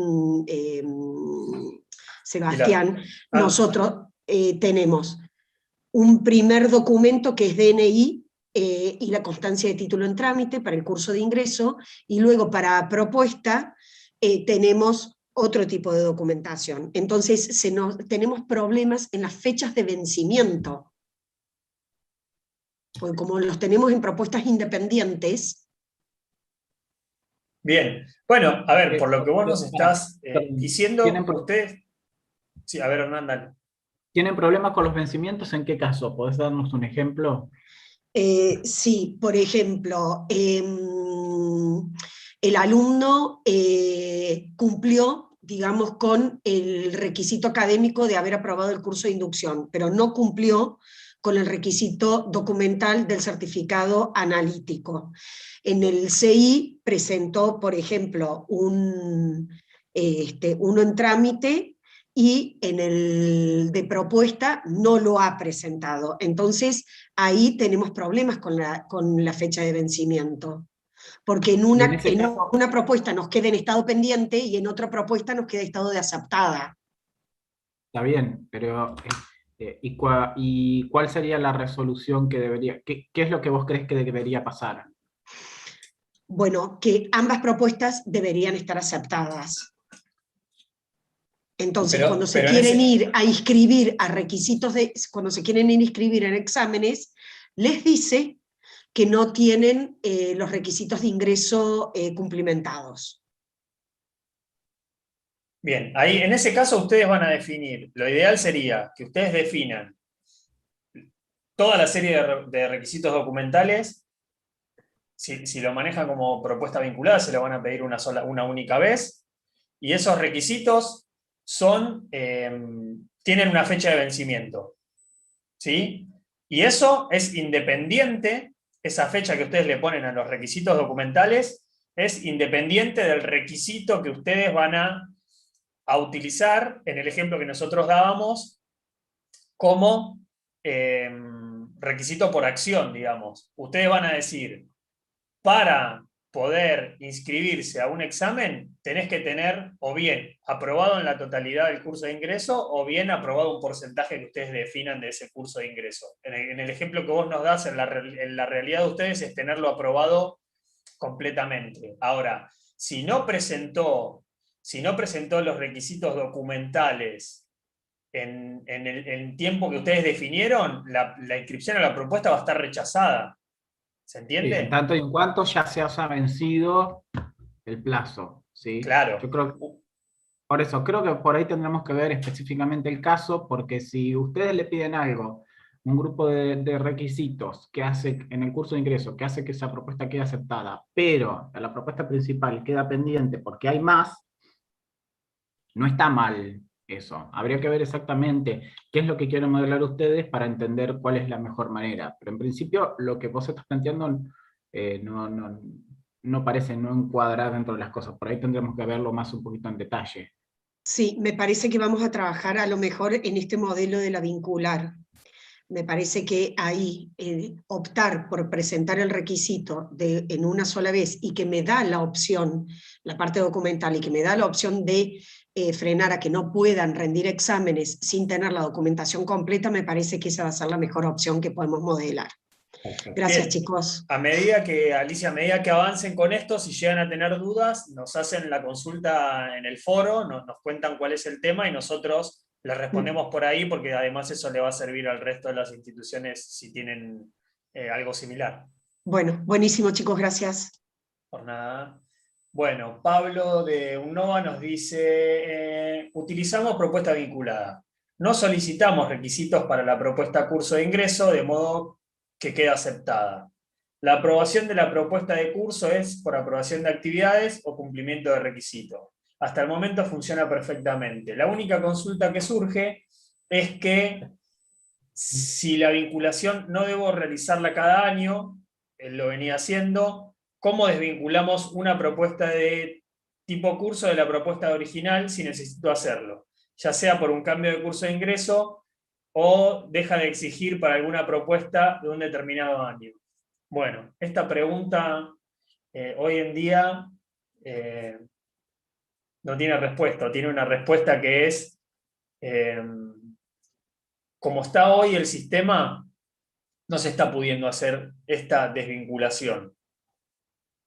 Pilar. Sebastián, Ah, nosotros tenemos un primer documento que es DNI, y la constancia de título en trámite para el curso de ingreso, y luego para propuesta tenemos otro tipo de documentación. Entonces tenemos problemas en las fechas de vencimiento, porque como los tenemos en propuestas independientes. Bien, bueno, a ver, por lo que vos nos estás diciendo, ¿Tienen, ustedes... Sí, a ver, Hernán, dale. ¿Tienen problemas con los vencimientos? ¿En qué caso? ¿Podés darnos un ejemplo? Sí, por ejemplo, el alumno cumplió, digamos, con el requisito académico de haber aprobado el curso de inducción, pero no cumplió con el requisito documental del certificado analítico. En el CI presentó, por ejemplo, uno en trámite, y en el de propuesta no lo ha presentado. Entonces, ahí tenemos problemas con la fecha de vencimiento. Porque en una propuesta nos queda en estado pendiente y en otra propuesta nos queda estado de aceptada. Está bien, pero ¿y cuál sería la resolución que debería, qué es lo que vos crees que debería pasar? Bueno, que ambas propuestas deberían estar aceptadas. Entonces, cuando se quieren ir a inscribir a requisitos cuando se quieren ir a inscribir en exámenes, les dice que no tienen los requisitos de ingreso cumplimentados. Bien, ahí en ese caso ustedes van a definir, lo ideal sería que ustedes definan toda la serie de requisitos documentales. Si lo manejan como propuesta vinculada, se lo van a pedir una única vez, y esos requisitos tienen una fecha de vencimiento, ¿sí? Y eso es independiente, esa fecha que ustedes le ponen a los requisitos documentales, es independiente del requisito que ustedes van a utilizar en el ejemplo que nosotros dábamos como requisito por acción, digamos. Ustedes van a decir, para poder inscribirse a un examen, tenés que tener o bien aprobado en la totalidad del curso de ingreso o bien aprobado un porcentaje que ustedes definan de ese curso de ingreso. En el ejemplo que vos nos das, en la realidad de ustedes es tenerlo aprobado completamente. Ahora, si no presentó los requisitos documentales en el tiempo que ustedes definieron, la inscripción a la propuesta va a estar rechazada. ¿Se entiende? Sí, en tanto y en cuanto ya se haya vencido el plazo, ¿sí? Claro. Yo creo que, por eso, creo que por ahí tendremos que ver específicamente el caso, porque si ustedes le piden algo, un grupo de requisitos que hace en el curso de ingreso, que hace que esa propuesta quede aceptada, pero la propuesta principal queda pendiente porque hay más, no está mal eso. Habría que ver exactamente qué es lo que quieren modelar ustedes para entender cuál es la mejor manera. Pero en principio, lo que vos estás planteando no parece no encuadrar dentro de las cosas. Por ahí tendremos que verlo más un poquito en detalle. Sí, me parece que vamos a trabajar a lo mejor en este modelo de la vincular. Me parece que ahí optar por presentar el requisito en una sola vez y que me da la opción, la parte documental, y que me da la opción de frenar a que no puedan rendir exámenes sin tener la documentación completa, me parece que esa va a ser la mejor opción que podemos modelar. Gracias, Bien. chicos. Alicia, a medida que avancen con esto, si llegan a tener dudas, nos hacen la consulta en el foro, nos cuentan cuál es el tema y nosotros les respondemos por ahí, porque además eso le va a servir al resto de las instituciones si tienen algo similar. Bueno, buenísimo, chicos, gracias. Por nada. Bueno, Pablo de UNOVA nos dice, utilizamos propuesta vinculada. No solicitamos requisitos para la propuesta curso de ingreso, de modo que queda aceptada. La aprobación de la propuesta de curso es por aprobación de actividades o cumplimiento de requisitos. Hasta el momento funciona perfectamente. La única consulta que surge es que si la vinculación no debo realizarla cada año, él lo venía haciendo, ¿cómo desvinculamos una propuesta de tipo curso de la propuesta original si necesito hacerlo? Ya sea por un cambio de curso de ingreso o deja de exigir para alguna propuesta de un determinado año. Bueno, esta pregunta hoy en día no tiene respuesta, tiene una respuesta que es como está hoy el sistema, no se está pudiendo hacer esta desvinculación.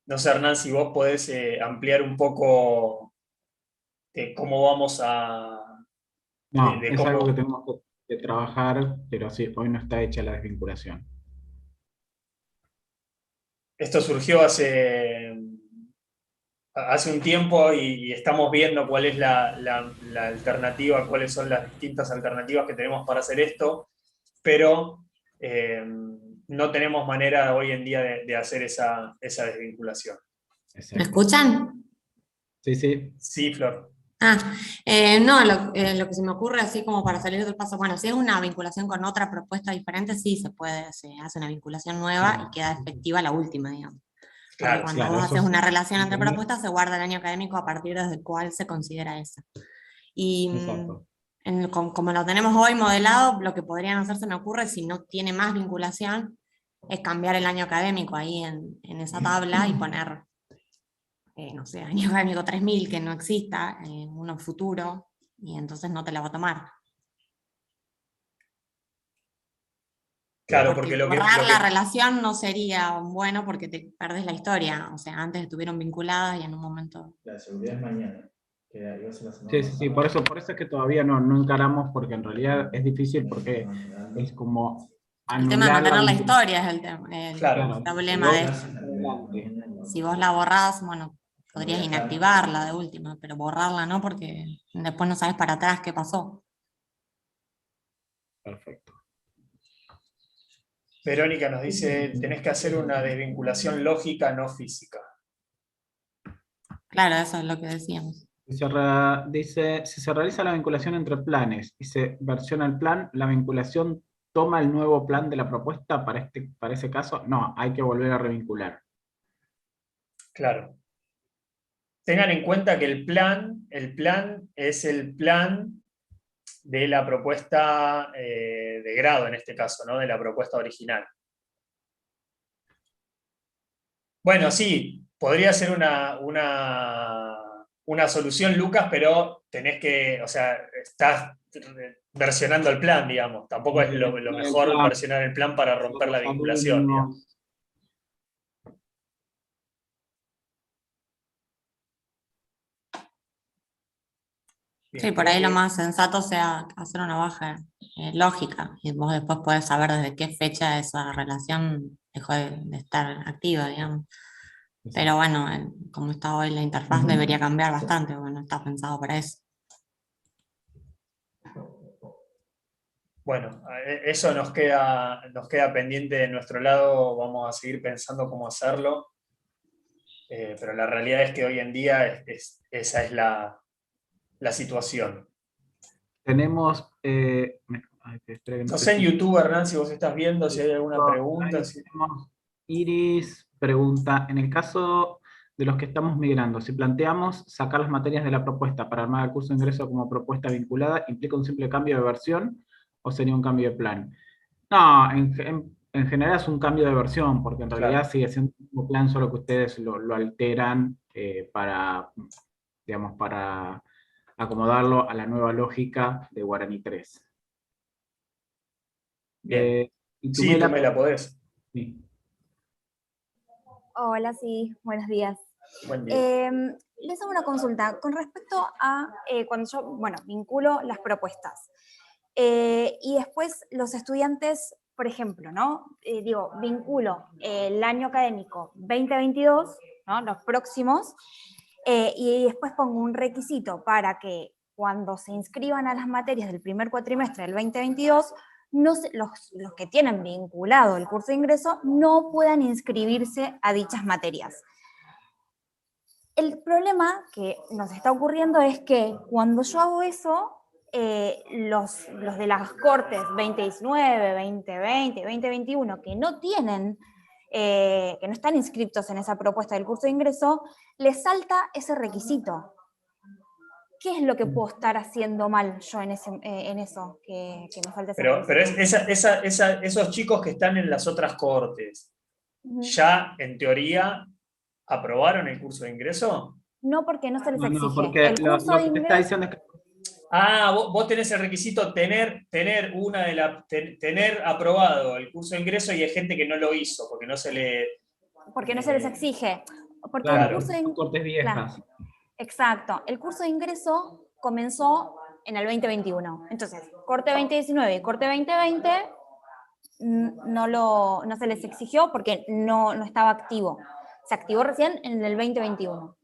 No sé, Hernán, si vos podés ampliar un poco de cómo vamos a... No, de es algo que cómo... tenemos que trabajar, pero sí, hoy no está hecha la desvinculación. Esto surgió hace un tiempo y estamos viendo cuál es la alternativa, cuáles son las distintas alternativas que tenemos para hacer esto, pero no tenemos manera hoy en día de hacer esa desvinculación. Exacto. ¿Me escuchan? Sí, sí. Sí, Flor. No, lo que se me ocurre así como para salir del paso, bueno, si es una vinculación con otra propuesta diferente, sí se hace una vinculación nueva y queda efectiva la última, digamos. Porque Claro, cuando claro, vos eso haces sí. una relación entre Entender. propuestas, se guarda el año académico a partir desde el cual se considera esa. Y Exacto. como lo tenemos hoy modelado, lo que podrían hacer, se me ocurre, si no tiene más vinculación, es cambiar el año académico ahí en esa tabla y poner, no sé, año académico 3000, que no exista, uno futuro, y entonces no te la va a tomar. claro, Porque porque borrar la relación no sería bueno porque te perdés la historia. O sea, antes estuvieron vinculadas y en un momento... La de seguridad es mañana. Que iba a ser la semana Sí, sí, sí, pasada. por eso es que todavía no encaramos, porque en realidad es difícil, porque es como El tema de anular mantener la vinculación. historia es el tema, el Claro. problema de esto. Adelante. Si vos la borrás, bueno, podrías inactivarla de última, pero borrarla no, porque después no sabes para atrás qué pasó. Perfecto. Verónica nos dice, tenés que hacer una desvinculación lógica, no física. Claro, eso es lo que decíamos. Dice, si se realiza la vinculación entre planes y se versiona el plan, ¿la vinculación toma el nuevo plan de la propuesta para ese caso? No, hay que volver a revincular. Claro. Tengan en cuenta que el plan es el plan de la propuesta de grado, en este caso, ¿no? De la propuesta original. Bueno, sí, podría ser una solución, Lucas, pero tenés que, o sea, estás versionando el plan, digamos. Tampoco es lo mejor versionar el plan para romper la vinculación, digamos. Bien, Sí, por ahí lo más sensato sea hacer una baja lógica y vos después podés saber desde qué fecha esa relación dejó de estar activa, digamos. Pero bueno, como está hoy la interfaz debería cambiar bastante, bueno, está pensado para eso. Bueno, eso nos queda pendiente de nuestro lado, vamos a seguir pensando cómo hacerlo, pero la realidad es que hoy en día esa es la situación. Tenemos... No sé en YouTube, Hernán, si vos estás viendo, si hay alguna pregunta. Tenemos Iris pregunta, en el caso de los que estamos migrando, si planteamos sacar las materias de la propuesta para armar el curso de ingreso como propuesta vinculada, ¿implica un simple cambio de versión o sería un cambio de plan? No, en general es un cambio de versión, porque en realidad Claro. sigue siendo el mismo plan, solo que ustedes lo alteran para, digamos, para acomodarlo a la nueva lógica de Guaraní 3. Bien. Y Sí, tú me la podés. Sí. Hola, sí, buenos días. Buen día. Les hago una consulta con respecto a cuando yo, bueno, vinculo las propuestas. Y después los estudiantes, por ejemplo, ¿no? Digo, vinculo el año académico 2022, ¿no? Los próximos, y después pongo un requisito para que cuando se inscriban a las materias del primer cuatrimestre del 2022, los que tienen vinculado el curso de ingreso no puedan inscribirse a dichas materias. El problema que nos está ocurriendo es que cuando yo hago eso, los de las cortes 2019, 2020, 2021, que no tienen, que no están inscritos en esa propuesta del curso de ingreso, les salta ese requisito. ¿Qué es lo que puedo estar haciendo mal yo en eso? Que me falta ese requisito. Pero esos chicos que están en las otras cohortes, ¿ya en teoría aprobaron el curso de ingreso? No, porque no se les exige. No, porque el curso lo de que te está ingreso... diciendo es que Vos tenés el requisito tener aprobado el curso de ingreso y hay gente que no lo hizo, porque no se le... Porque no se les exige. Porque Claro, el curso de son cortes viejas. Claro, exacto. El curso de ingreso comenzó en el 2021. Entonces, corte 2019 y corte 2020 no se les exigió porque no estaba activo. Se activó recién en el 2021.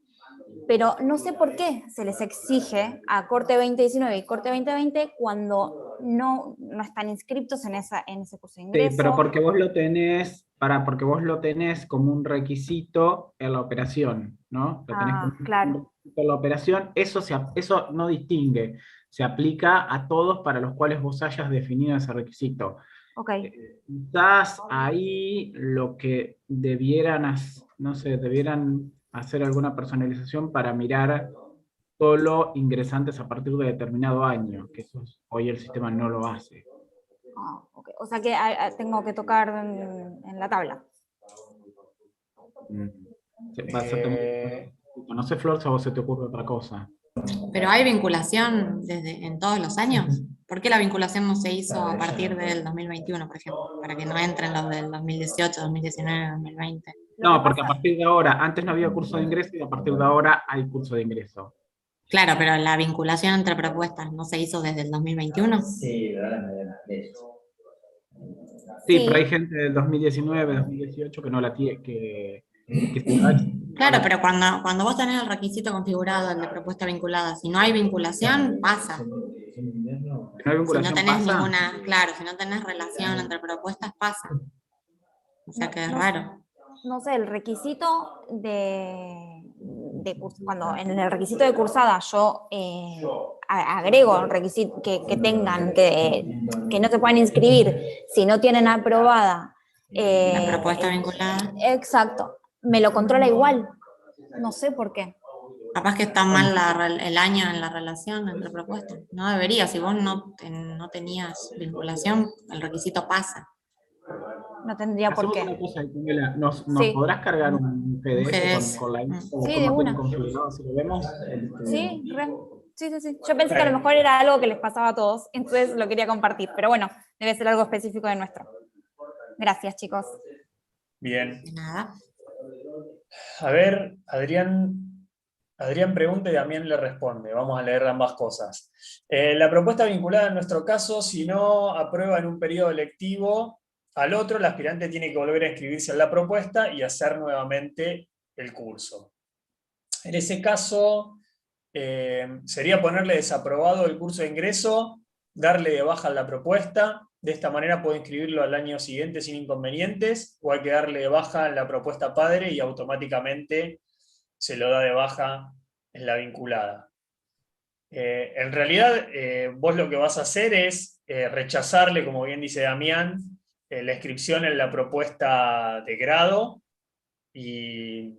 Pero no sé por qué se les exige a corte 2019 y corte 2020 cuando no están inscritos en ese curso de ingreso. Sí, pero porque vos lo tenés, porque vos lo tenés como un requisito en la operación, ¿no? Lo tenés como un claro. requisito en la operación, eso no distingue, se aplica a todos para los cuales vos hayas definido ese requisito. Ok. Quizás ahí lo que debieran hacer alguna personalización para mirar solo ingresantes a partir de determinado año, que hoy el sistema no lo hace. Okay. O sea que tengo que tocar en la tabla. No sé, Flor, si a vos se te ocurre otra cosa. Pero hay vinculación en todos los años. ¿Por qué la vinculación no se hizo a partir del 2021, por ejemplo? Para que no entren los del 2018, 2019, 2020. No, porque a partir de ahora, antes no había curso de ingreso y a partir de ahora hay curso de ingreso. Claro, pero la vinculación entre propuestas no se hizo desde el 2021. Sí, Sí, pero hay gente del 2019, 2018 que no la tiene, Claro, pero cuando vos tenés el requisito configurado, el de propuesta vinculada, si no hay vinculación, pasa. Si no hay vinculación, si no tenés pasa. si no tenés relación entre propuestas, pasa. O sea que es No, raro. No sé, el requisito cuando en el requisito de cursada yo agrego el requisito que tengan, que no se puedan inscribir si no tienen aprobada la propuesta vinculada. Exacto, me lo controla igual, no sé por qué. Capaz que está mal el año en la relación entre propuestas. No debería, si vos no tenías vinculación, el requisito pasa. No tendría por qué. Una cosa, ¿nos podrás cargar un PDF con la info? Sí, de una. Si lo vemos. Sí, sí. Yo pensé que a lo mejor era algo que les pasaba a todos, entonces lo quería compartir, pero bueno, debe ser algo específico de nuestro. Gracias, chicos. Bien. De nada. A ver, Adrián pregunta y Damián le responde. Vamos a leer ambas cosas. La propuesta vinculada en nuestro caso, si no aprueba en un periodo lectivo al otro, el aspirante tiene que volver a inscribirse en la propuesta y hacer nuevamente el curso. En ese caso, sería ponerle desaprobado el curso de ingreso, darle de baja la propuesta. De esta manera puede inscribirlo al año siguiente sin inconvenientes, o hay que darle de baja en la propuesta padre y automáticamente se lo da de baja en la vinculada. En realidad, vos lo que vas a hacer es rechazarle, como bien dice Damián, la inscripción en la propuesta de grado y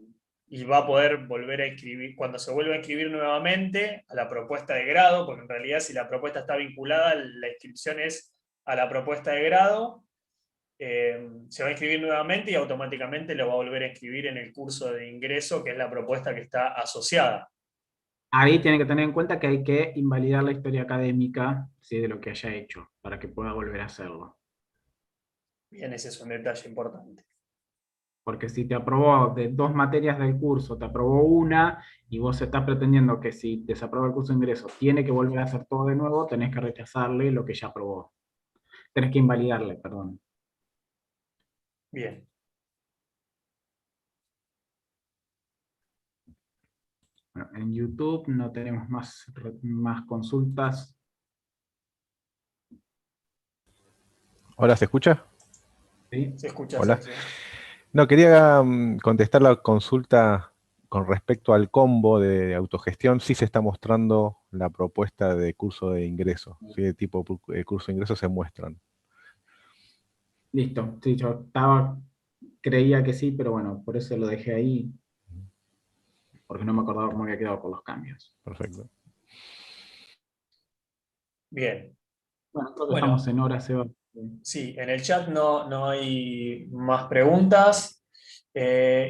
va a poder volver a inscribir, cuando se vuelva a inscribir nuevamente a la propuesta de grado, porque en realidad si la propuesta está vinculada, la inscripción es a la propuesta de grado, se va a inscribir nuevamente y automáticamente lo va a volver a inscribir en el curso de ingreso, que es la propuesta que está asociada. Ahí tiene que tener en cuenta que hay que invalidar la historia académica, ¿sí?, de lo que haya hecho, para que pueda volver a hacerlo. Bien, ese es un detalle importante. Porque si te aprobó de 2 materias del curso, te aprobó una, y vos estás pretendiendo que si desaprueba el curso de ingreso tiene que volver a hacer todo de nuevo, tenés que rechazarle lo que ya aprobó. Tenés que invalidarle, perdón. Bien. Bueno, en YouTube no tenemos más consultas. Hola, ¿se escucha? ¿Sí? Se escucha. Hola. Sí. No, quería contestar la consulta con respecto al combo de autogestión. Sí se está mostrando la propuesta de curso de ingreso. ¿Sí? De tipo curso de ingreso se muestran. Listo. Sí, yo creía que sí, pero bueno, por eso lo dejé ahí. Porque no me acordaba cómo había quedado por los cambios. Perfecto. Bien. Bueno, creo que estamos en hora, Seba. Sí, en el chat no hay más preguntas.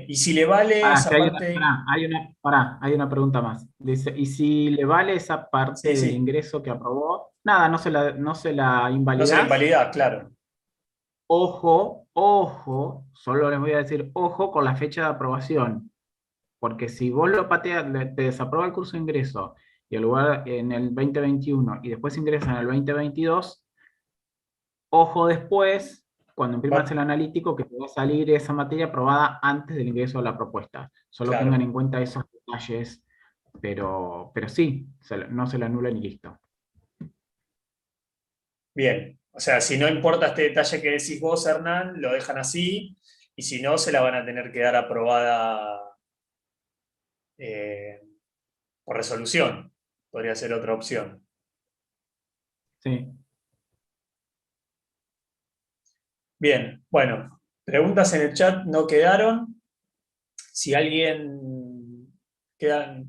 Y si le vale esa hay parte... hay una pregunta más. Dice, ¿y si le vale esa parte Sí, del sí, ingreso que aprobó? Nada, no se la no se la invalidás. invalida, claro. Ojo, ojo, solo les voy a decir, ojo con la fecha de aprobación. Porque si vos lo pateas, te desaprueba el curso de ingreso y el lugar en el 2021 y después ingresas en el 2022, ojo después, cuando imprimas el analítico, que te va a salir esa materia aprobada antes del ingreso de la propuesta. Solo tengan Claro. en cuenta esos detalles, pero sí, no se lo anulen y listo. Bien. O sea, si no importa este detalle que decís vos, Hernán, lo dejan así, y si no, se la van a tener que dar aprobada por resolución. Podría ser otra opción. Sí. Bien, bueno, preguntas en el chat no quedaron. Si alguien, quedan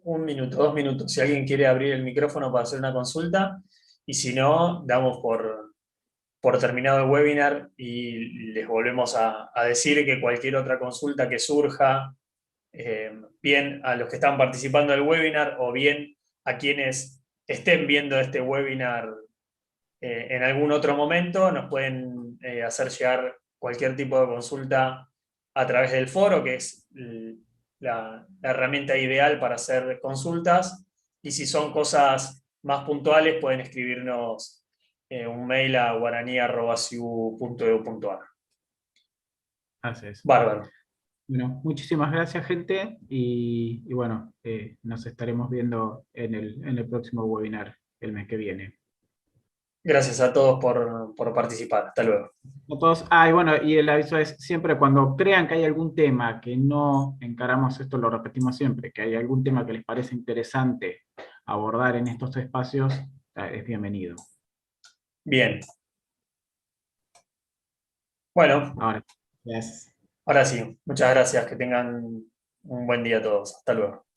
1 minuto, 2 minutos, si alguien quiere abrir el micrófono para hacer una consulta, y si no, damos por terminado el webinar y les volvemos a decir que cualquier otra consulta que surja, bien a los que están participando del webinar o bien a quienes estén viendo este webinar en algún otro momento, nos pueden hacer llegar cualquier tipo de consulta a través del foro, que es la herramienta ideal para hacer consultas, y si son cosas más puntuales pueden escribirnos un mail a guarani@ciu.edu.ar. Así es. Bárbaro. Bueno, muchísimas gracias, gente, y bueno, nos estaremos viendo en el próximo webinar el mes que viene. Gracias a todos por participar. Hasta luego. A todos. Y bueno, y el aviso es siempre cuando crean que hay algún tema que no encaramos, esto lo repetimos siempre, que hay algún tema que les parece interesante abordar en estos espacios, es bienvenido. Bien. Bueno. Ahora, gracias. Ahora sí, muchas gracias. Que tengan un buen día todos. Hasta luego.